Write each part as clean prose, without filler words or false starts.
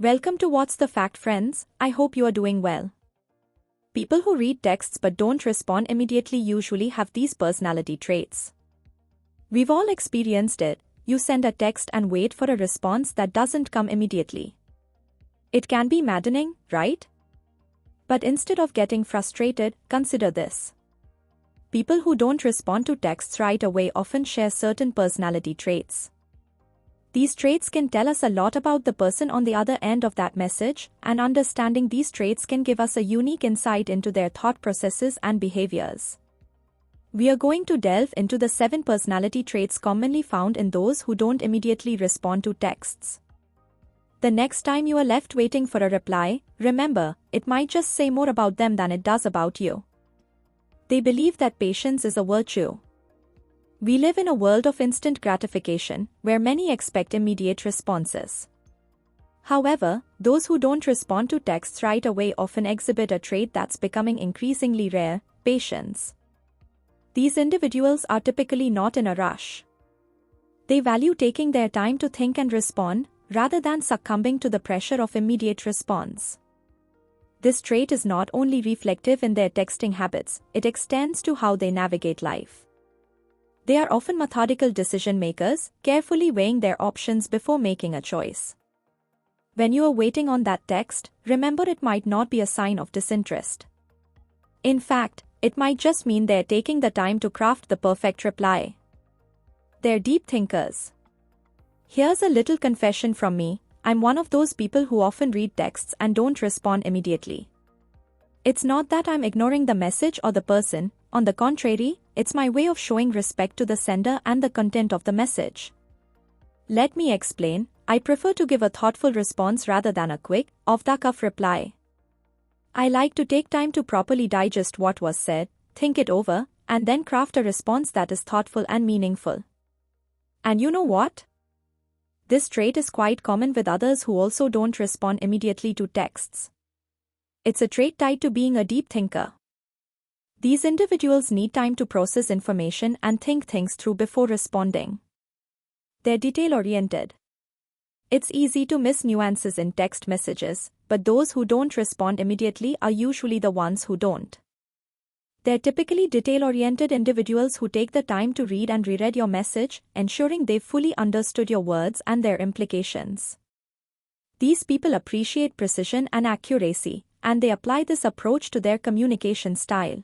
Welcome to What's the Fact, friends. I hope you are doing well. People who read texts but don't respond immediately usually have these personality traits. We've all experienced it. You send a text and wait for a response that doesn't come immediately. It can be maddening, right? But instead of getting frustrated, consider this. People who don't respond to texts right away often share certain personality traits. These traits can tell us a lot about the person on the other end of that message, and understanding these traits can give us a unique insight into their thought processes and behaviors. We are going to delve into the 7 personality traits commonly found in those who don't immediately respond to texts. The next time you are left waiting for a reply, remember, it might just say more about them than it does about you. They believe that patience is a virtue. We live in a world of instant gratification, where many expect immediate responses. However, those who don't respond to texts right away often exhibit a trait that's becoming increasingly rare: patience. These individuals are typically not in a rush. They value taking their time to think and respond, rather than succumbing to the pressure of immediate response. This trait is not only reflective in their texting habits, it extends to how they navigate life. They are often methodical decision makers, carefully weighing their options before making a choice. When you are waiting on that text, remember it might not be a sign of disinterest. In fact, it might just mean they're taking the time to craft the perfect reply. They're deep thinkers. Here's a little confession from me: I'm one of those people who often read texts and don't respond immediately. It's not that I'm ignoring the message or the person. On the contrary, it's my way of showing respect to the sender and the content of the message. Let me explain. I prefer to give a thoughtful response rather than a quick, off-the-cuff reply. I like to take time to properly digest what was said, think it over, and then craft a response that is thoughtful and meaningful. And you know what? This trait is quite common with others who also don't respond immediately to texts. It's a trait tied to being a deep thinker. These individuals need time to process information and think things through before responding. They're detail-oriented. It's easy to miss nuances in text messages, but those who don't respond immediately are usually the ones who don't. They're typically detail-oriented individuals who take the time to read and reread your message, ensuring they've fully understood your words and their implications. These people appreciate precision and accuracy, and they apply this approach to their communication style.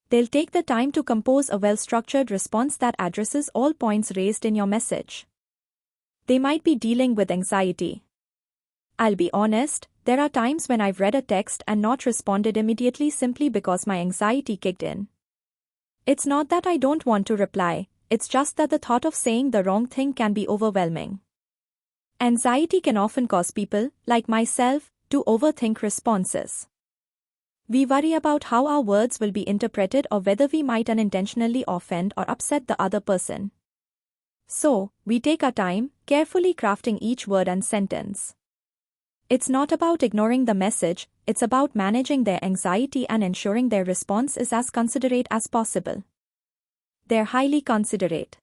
They'll take the time to compose a well-structured response that addresses all points raised in your message. They might be dealing with anxiety. I'll be honest, there are times when I've read a text and not responded immediately simply because my anxiety kicked in. It's not that I don't want to reply, it's just that the thought of saying the wrong thing can be overwhelming. Anxiety can often cause people, like myself, to overthink responses. We worry about how our words will be interpreted or whether we might unintentionally offend or upset the other person. So, we take our time, carefully crafting each word and sentence. It's not about ignoring the message, it's about managing their anxiety and ensuring their response is as considerate as possible. They're highly considerate.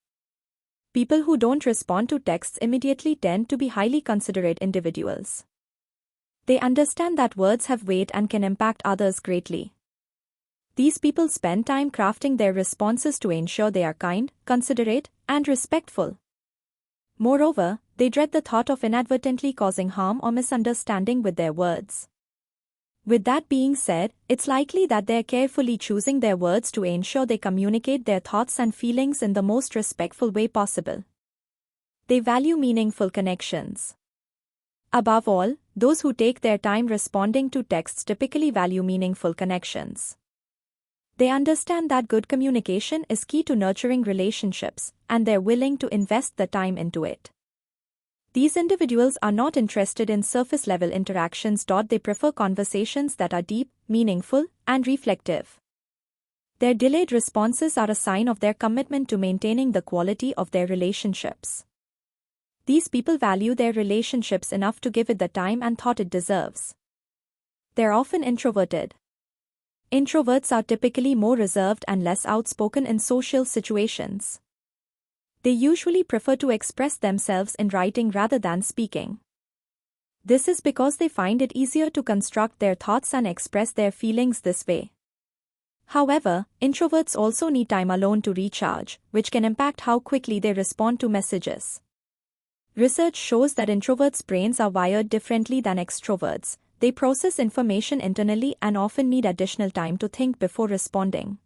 People who don't respond to texts immediately tend to be highly considerate individuals. They understand that words have weight and can impact others greatly. These people spend time crafting their responses to ensure they are kind, considerate, and respectful. Moreover, they dread the thought of inadvertently causing harm or misunderstanding with their words. With that being said, it's likely that they're carefully choosing their words to ensure they communicate their thoughts and feelings in the most respectful way possible. They value meaningful connections. Above all, those who take their time responding to texts typically value meaningful connections. They understand that good communication is key to nurturing relationships, and they're willing to invest the time into it. These individuals are not interested in surface-level interactions. They prefer conversations that are deep, meaningful, and reflective. Their delayed responses are a sign of their commitment to maintaining the quality of their relationships. These people value their relationships enough to give it the time and thought it deserves. They're often introverted. Introverts are typically more reserved and less outspoken in social situations. They usually prefer to express themselves in writing rather than speaking. This is because they find it easier to construct their thoughts and express their feelings this way. However, introverts also need time alone to recharge, which can impact how quickly they respond to messages. Research shows that introverts' brains are wired differently than extroverts. They process information internally and often need additional time to think before responding.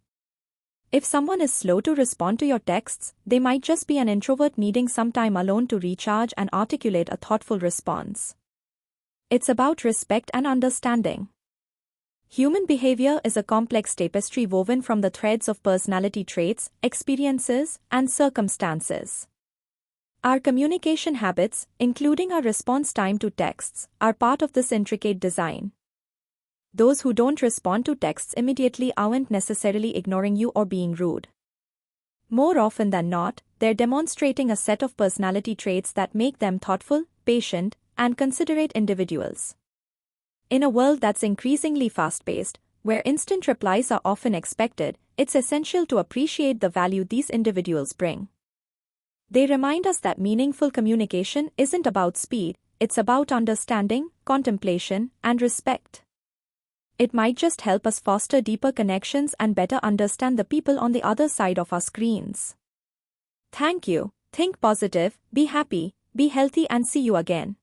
If someone is slow to respond to your texts, they might just be an introvert needing some time alone to recharge and articulate a thoughtful response. It's about respect and understanding. Human behavior is a complex tapestry woven from the threads of personality traits, experiences, and circumstances. Our communication habits, including our response time to texts, are part of this intricate design. Those who don't respond to texts immediately aren't necessarily ignoring you or being rude. More often than not, they're demonstrating a set of personality traits that make them thoughtful, patient, and considerate individuals. In a world that's increasingly fast-paced, where instant replies are often expected, it's essential to appreciate the value these individuals bring. They remind us that meaningful communication isn't about speed, it's about understanding, contemplation, and respect. It might just help us foster deeper connections and better understand the people on the other side of our screens. Thank you. Think positive, be happy, be healthy, and see you again.